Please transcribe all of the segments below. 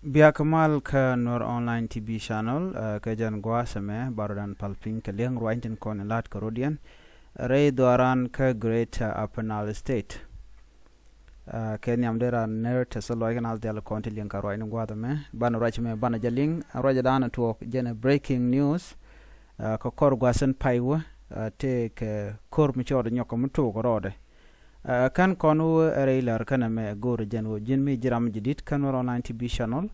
Biakamal ka Nuer online TV channel ka jan gwa same barudan palping ka liang ruaintin kon lat karodian rei doaran ka great upper state kenyam dera ner tesaloy kan aldel konti liang ka ruain gwa me ban rachme ban jaling roja dana tuɔɔk jene breaking news ka kor gwasen paiwa te ke kor mi chod nyoko mtu korode kan konu reilar kana me gor jenwo jinmi jiram jidit kan Nuer online TV channel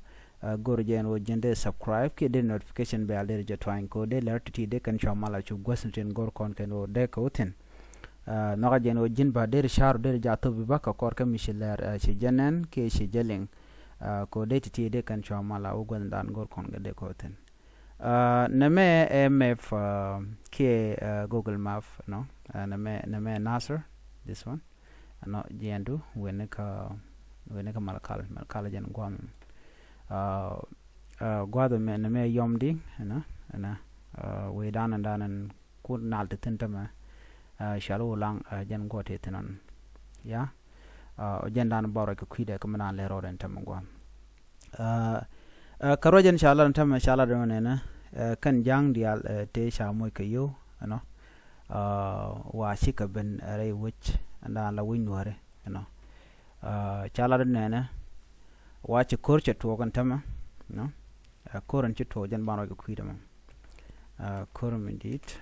gor jenwo jende subscribe ke de notification bell de jetwain ko de lerti de kan chamala chu gwasentin gor kon kan o de ko ten no ga jenwo jin ba de shar de jato bi baka kor ka mishilar chi jenen ke chi jeling ko de ti de kan chamala o gwandan gor kon ga de ko ten name mf ke google map no name nasser this one no jendu weneka malakal jen gwam gwado me yomdi na we danan kun nalte tentama shalo lang jen gote tenan ya jen dan baro ko kwide ko manan le roden tam gwam karojen shala tam shala do na kan jang dial te sha moy ko yo no wa shika ben ray wich anda la winware chala do na wa ci korche to kan tama no koran ci to jan baro ko kwide ma kormendit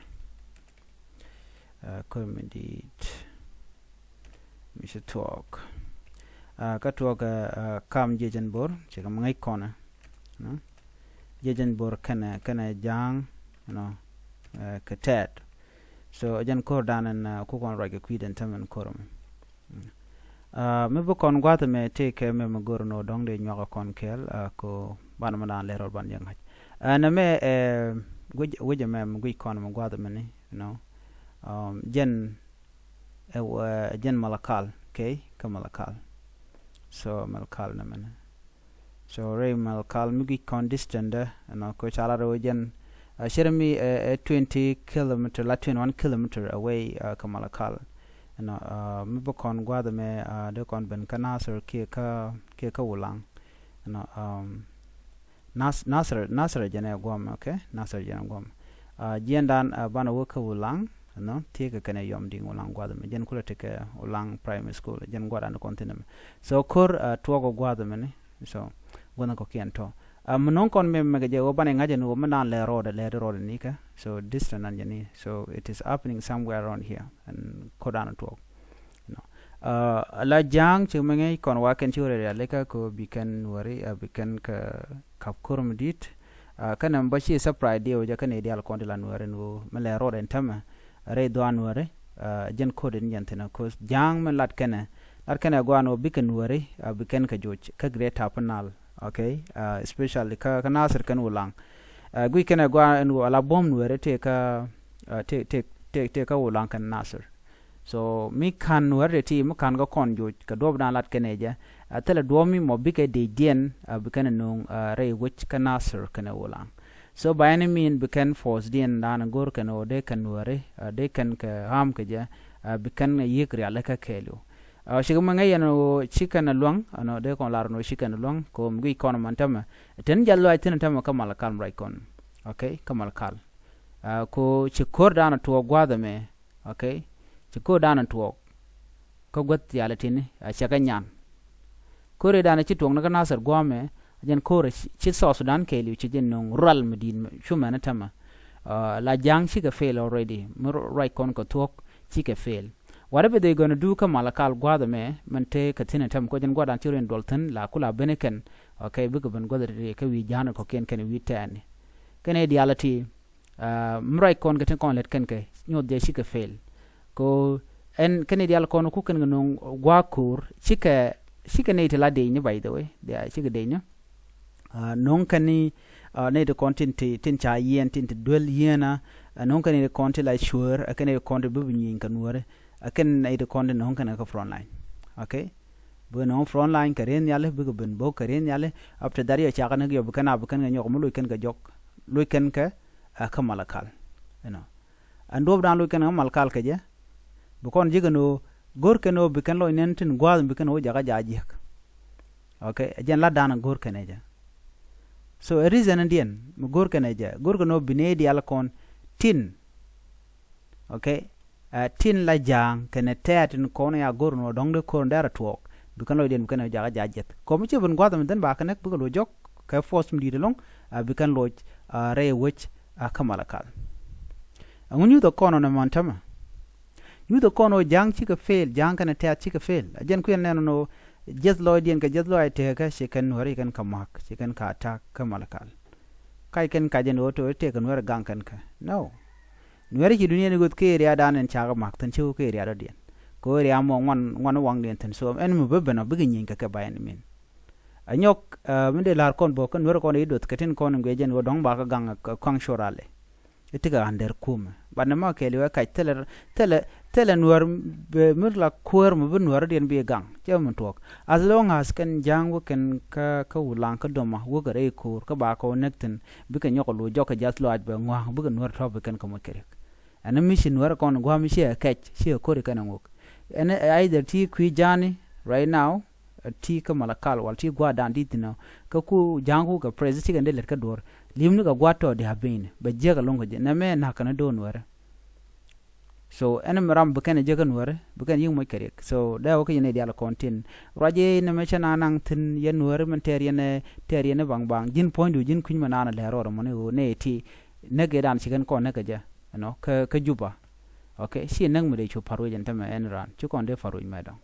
mi se tuɔɔk ka tuɔɔk kam jejen bor ci kam ngai kona no jejen bor kana jang no ka ted so jan kor danan ko kon roge kwiden tamen korum me bo kon gwata me teke me magor no dong de nyoga kon kel ko ban manan lerol ban yang haj na me wije me gui kon mo gwata me ni no jen malakal okay ka malakal so malakal na men so re malakal mi gui kon distant no ko chala ro jen shermi 20 kilometer la 21 kilometer away ka malakal no mi bo kon gwada me de kon ben kanasar ke ka wulang no nasar jene gwam okay nasar jene gwam jendan bana wo ka wulang no teke kana yom ding wulang gwada me jen kula teke wulang primary school jen gwada no kontinem so kor tuogo gwada me ni so gona ko kiento non kon me magaje wo bane ngaje no manan le road ni ka so distant and jeni so it is happening somewhere around here and kodana to no la jang chumenge kon waken chure le ka ko bikan wari bikan ka kapkurum dit kana mbashi surprise dio ja kana ideal kon la nuare no mele road en tama re do anuare jen kodin yantena ko jang me lat kana gwano bikan wari bikan ka joj ka great hapnal okay especially ka nasir kan ulang gui kana gwa en wala bom nuere te ka ulang kan nasir so mi kan nuere ti mi kan ga kon jo ka dob na lat keneja tele domi mo bike de dien bikan nung re wich kan nasir kan ulang so by any mean bikan force dien dan gor kan ode kan nuere de kan ka ham ka ja bikan yikri ala ka kelo shigama ngay no chicken luang ano de kon lar no chicken luang ko mgi kon man tama ten jallo ay tin tama kamal kal mray kon okay kamal kal ko chikor dana to gwada me okay chikor dana to ko got yala tin chaga nyan kore dana chi tong na nasar gwame jen kore chi so sudan ke li chi jen no rural medin chuma na tama la jang chi ka fail already right kon ko tok chi ka fail whatever they going to do kam malakal gwada me mante katina tam ko jen gwada tiren dolten la kula beneken okay bugo ben gwada re ka wi jana ko ken wi tani kene reality mray kon gaten kon let ken ke nyod de shika fail ko en kene dial kon ku ken no gwa kur shika ne tela de ni by the way de shika de ni non kani ne de content tin cha yen tin duel yena non kani de content la sure kene content bu nyin kan wore aken ay de konde non kana ka front line okay bo non front line karen yale bu ben bo karen yale after dari cha kana yo kana bu kan nyok mu lu ken ga jok lu ken ka ka malakal ando dan lu ken malakal ka je bu kon jigano gor keno bu kan lo nentin gwal bu kan o jaga jaji okay jen la dana gor kene ja so a reason ndien mo gor kana ja gor no binedi ala kon tin okay tin la jang kana tatin kon ya gor no dong de kon dara tuɔɔk bikan lo den bikan ja jet ko mi che bun gwa den ba kana bu lo jok ka force mi de long bikan lo re wich kamalakal angun yu to kono na mantama yu to kono jang chi ka fail jang kana ta chi ka fail ajen ku yen no jet lo den ka jet lo ai te ka she kan wari kan kamak she kan ka ta kamalakal kai kan ka jen to te kan wari gang kan ka no nuer ki dunia ni gut ke ria dan en cha mak tan chu ke ria do den ko ria mo wan wang den tan so en mu bebena bigin ka bayan min anyok minde lar kon bo kan nuer kon idot katin kon ngejen wo dong ba ka gang kwang shorale itiga ander kum banama ke liwa kai tele nuer be mirla kuer mu be nuer den be gang jem tok as long as kan jang wo kan ka ulang ka doma wo gare kur ka ba ko nekten bi kan yoko lo joka jas lo aj be ngwa bu kan nuer top kan ko kerek ana mission nuer kon gwa mi she kech she ko ri kan ngok ene either ti kwi jani right now ti ka malakal wal ti gwa dan ditino ka ku jangu ka president kan de ka dor limnu ka gwa to de habin be je ka longo je na me na kana do nuer so ene maram be kan je ka nuer be kan ying mo kerek so da ko yene dial kontin raje ne me chana nang tin ye nuer men teriyene bang jin point du jin kun manana le ro mo ne ti ne ge dan chigan ko ne ka je no ka juba okay si nang mo de chu paru jen tama en ran chu kon de faru me dang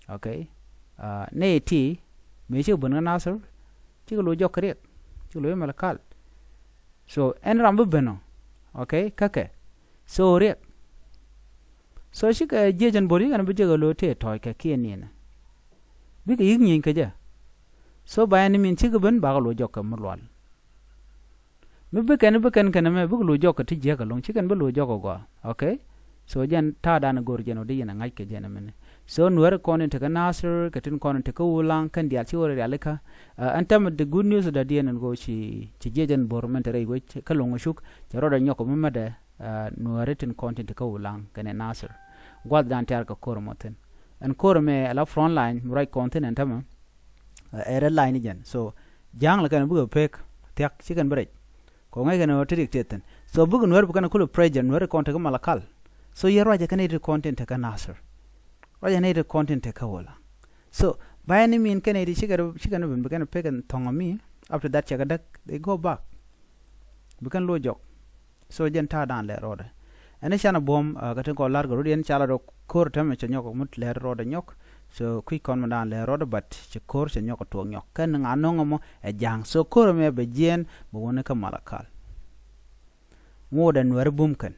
okay ne ti me chu bun na sir chi lo jo kerek chi lo malakal so en ram bu beno okay kake so re so shi ka jejen bori kan bije lo te toy ka kien na bi ka yin ka ja so bayan min chi ben ba lo jo ka mulwal mi be kan kana me bu lo jo ka ti je ka long chi kan bu lo jo ko go okay so jen ta dan gor jeno de yana ngai ke jena men so nuer konen te nasir katin konen te ko ulang kan dia chi wore alika antam the good news da dien go chi jejen bor men te rei go ka long shuk te roda nyoko mamade nuer tin konten te ko ulang kan nasir gwad dan tar ka kor moten en kor me ala front line right konten antama era line jen so jang la kan bu pek tek chi kan break ko ngai kan o tirik teten so bu nuer bu kan ko pressure nuer konten ka malakal so ye roja kan ite content ka nasir roja ne ite content ka wala so by any mean kan ite shiga no be kan pegan tongomi after that chaga dak they go back bukan lo jok so jen ta dan le roda ene chana bom ka ten ko lar go yen chala ro kor tame cha nyok mut le roda nyok so kui kon dan le roda but che kor cha nyok to nyok kan ngano mo e jang so kor me be jen bo wona ka malakal ngoda nuer bum kan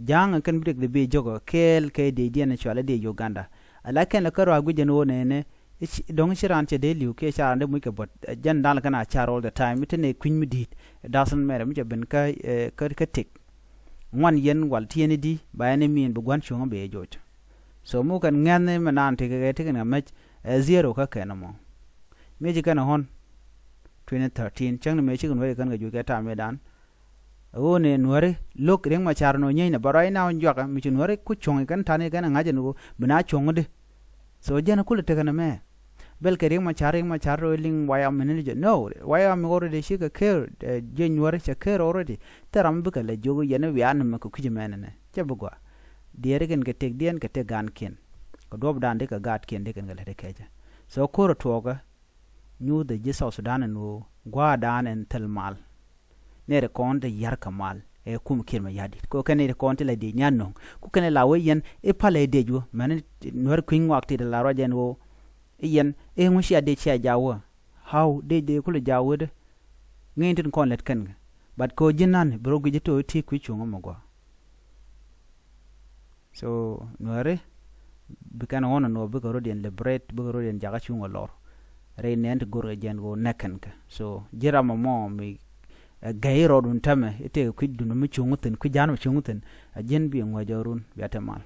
jang kan brik de be jogo kel ke de diena chwala de Uganda ala ken la karo agu jeno ne dong chiran che de liu ke charan de muke bot jan dal kana char all the time itene queen mi dit doesn't matter mi ben ka ka tik wan yen wal tieni di bayane min bu gwan chunga be jot so mu kan ngane manan te ke te na match zero ka kana mo me ji kana hon 2013 chang me chi kan we kan ga ju ke ta me dan one nuare lok reng ma char no nyai na barai na onjwa ka mi nuare ku chong kan tane kan ngaje no bina chong de so jena kul te kana me bel ke reng ma char ro ling why am ne je no why am already shi ka care je nuare cha care already taram bu ka le jogo yene wi an ma ku ji mena ne che bu gwa diere gen ke tek dien ke te gan ken ko dob dan de ka gat ken de kan ga le de keja so ko ro toga nyu de je so sudan no gwa dan en tel mal nere konde yar kamal e kum kirma yadi ko kanere konte la de nyanno ku kane la wayen e pale dejo man nor queen wakti de la rojen wo yen e ngushi ade chia jawo how de ku le jawo de ngentin kon let kan but ko jinan bro gijito ti ku chungo mogo so nore bikana wono no be ko rodien liberate be ko rodien jaga chungo lor re nent gorga jen go nekan ka so jirama mo mi gairo dun tame ite ku dun mu chunguten ku janu chunguten ajen bi ngwa jorun biatemal